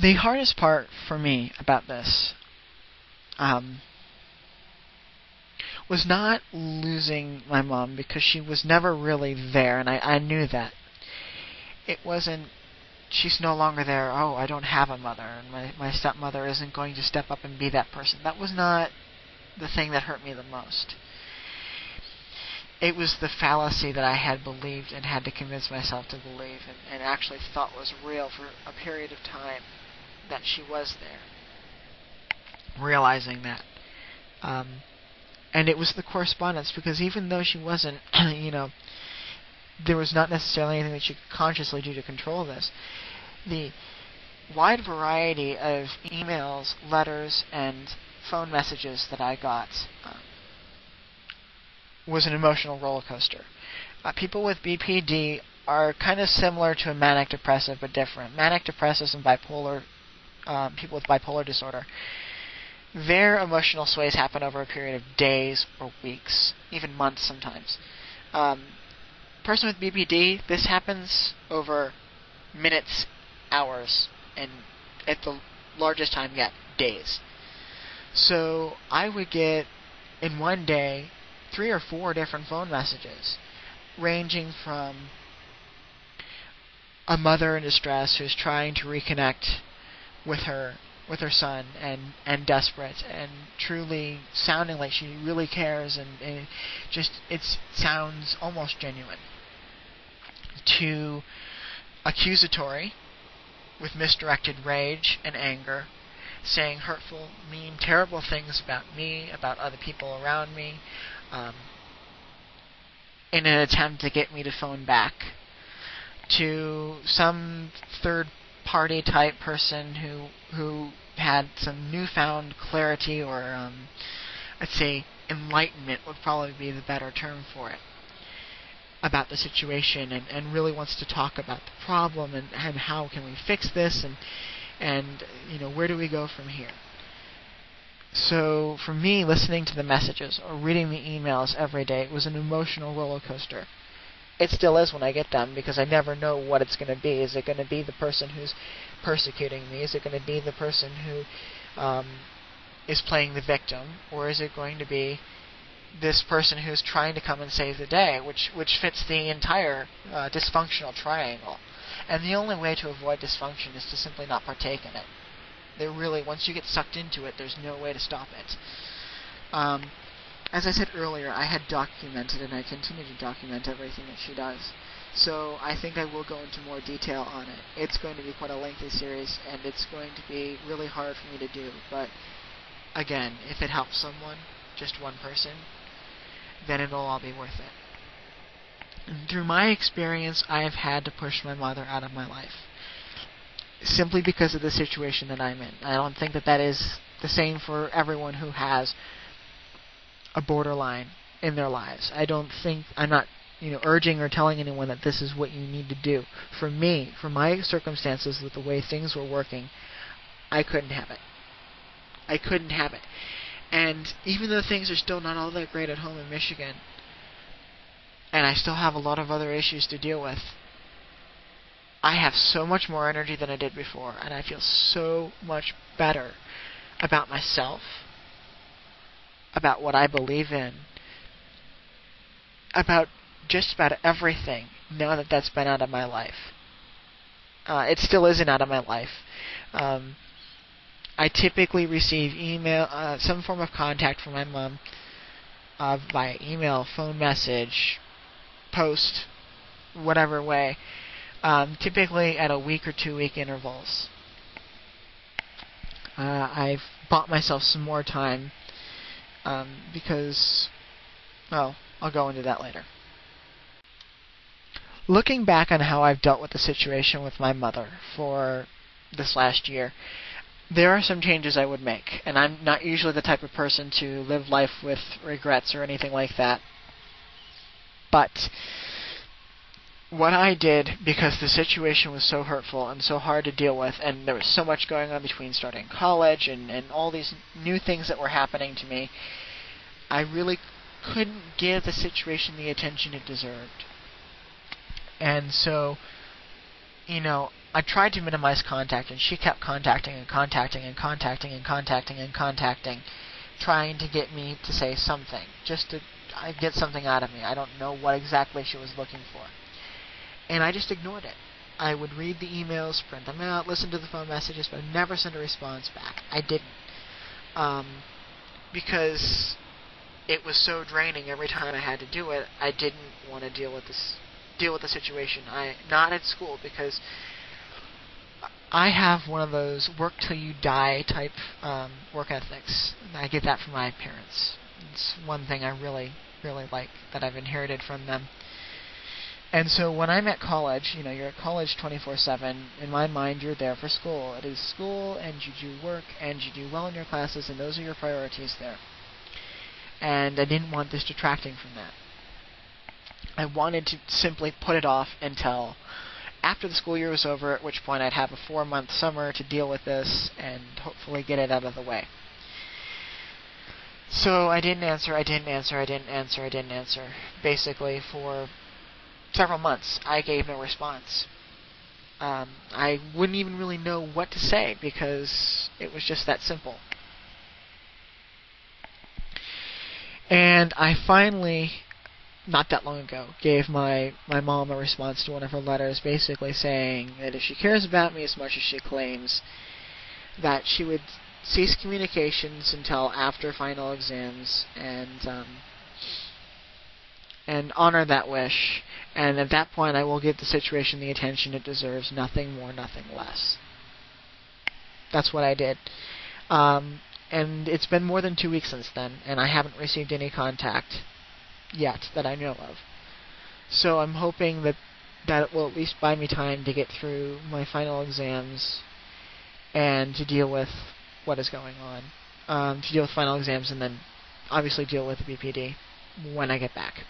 The hardest part for me about this was not losing my mom, because she was never really there, and I knew that. It wasn't, she's no longer there, oh, I don't have a mother, and my stepmother isn't going to step up and be that person. That was not the thing that hurt me the most. It was the fallacy that I had believed and had to convince myself to believe, and actually thought was real for a period of time, that she was there. Realizing that. And it was the correspondence, because even though she wasn't, there was not necessarily anything that she could consciously do to control this. The wide variety of emails, letters, and phone messages that I got was an emotional roller coaster. People with BPD are kind of similar to a manic depressive, but different. Manic depressives and bipolar, people with bipolar disorder, their emotional sways happen over a period of days or weeks, even months sometimes. Person with BPD, this happens over minutes, hours, and at the largest time yet, days. So I would get, in one day, 3 or 4 different phone messages, ranging from a mother in distress who's trying to reconnect with her son, and desperate, and truly sounding like she really cares, and it sounds almost genuine, to accusatory, with misdirected rage and anger, saying hurtful, mean, terrible things about me, about other people around me, in an attempt to get me to phone back, to some third-party type person who had some newfound clarity, or let's say enlightenment would probably be the better term for it, about the situation, and really wants to talk about the problem, and how can we fix this, and where do we go from here. So for me, listening to the messages or reading the emails every day was an emotional roller coaster. It still is when I get them, because I never know what it's going to be. Is it going to be the person who's persecuting me? Is it going to be the person who is playing the victim? Or is it going to be this person who's trying to come and save the day, which fits the entire dysfunctional triangle? And the only way to avoid dysfunction is to simply not partake in it. Once you get sucked into it, there's no way to stop it. As I said earlier, I had documented, and I continue to document everything that she does. So I think I will go into more detail on it. It's going to be quite a lengthy series, and it's going to be really hard for me to do. But again, if it helps someone, just one person, then it'll all be worth it. And through my experience, I have had to push my mother out of my life, simply because of the situation that I'm in. I don't think that is the same for everyone who has a borderline in their lives. I'm not urging or telling anyone that this is what you need to do. For me, for my circumstances, with the way things were working, I couldn't have it. I couldn't have it. And even though things are still not all that great at home in Michigan, and I still have a lot of other issues to deal with, I have so much more energy than I did before, and I feel so much better about myself, about what I believe in, about just about everything, now that that's been out of my life. It still isn't out of my life. I typically receive email, some form of contact from my mom, via email, phone message, post, whatever way, typically at a week or 2 week intervals. I've bought myself some more time, because, I'll go into that later. Looking back on how I've dealt with the situation with my mother for this last year, there are some changes I would make, and I'm not usually the type of person to live life with regrets or anything like that. But what I did, because the situation was so hurtful and so hard to deal with, and there was so much going on between starting college and all these new things that were happening to me, I really couldn't give the situation the attention it deserved. And so, I tried to minimize contact, and she kept contacting and contacting and contacting and contacting and contacting, trying to get me to say something, just to get something out of me. I don't know what exactly she was looking for. And I just ignored it. I would read the emails, print them out, listen to the phone messages, but I never sent a response back. I didn't. Because it was so draining every time I had to do it. I didn't want to deal with the situation. Not at school, because I have one of those work till you die type work ethics. I get that from my parents. It's one thing I really, really like that I've inherited from them. And so when I'm at college, you're at college 24/7. In my mind, you're there for school. It is school, and you do work, and you do well in your classes, and those are your priorities there. And I didn't want this detracting from that. I wanted to simply put it off until after the school year was over, at which point I'd have a 4-month summer to deal with this and hopefully get it out of the way. So I didn't answer. Basically, for several months, I gave no response. I wouldn't even really know what to say, because it was just that simple. And I finally, not that long ago, gave my mom a response to one of her letters, basically saying that if she cares about me as much as she claims, that she would cease communications until after final exams, and honor that wish. And at that point, I will give the situation the attention it deserves, nothing more, nothing less. That's what I did. And it's been more than 2 weeks since then, and I haven't received any contact yet that I know of. So I'm hoping that it will at least buy me time to get through my final exams and to deal with what is going on. To deal with final exams, and then obviously deal with the BPD when I get back.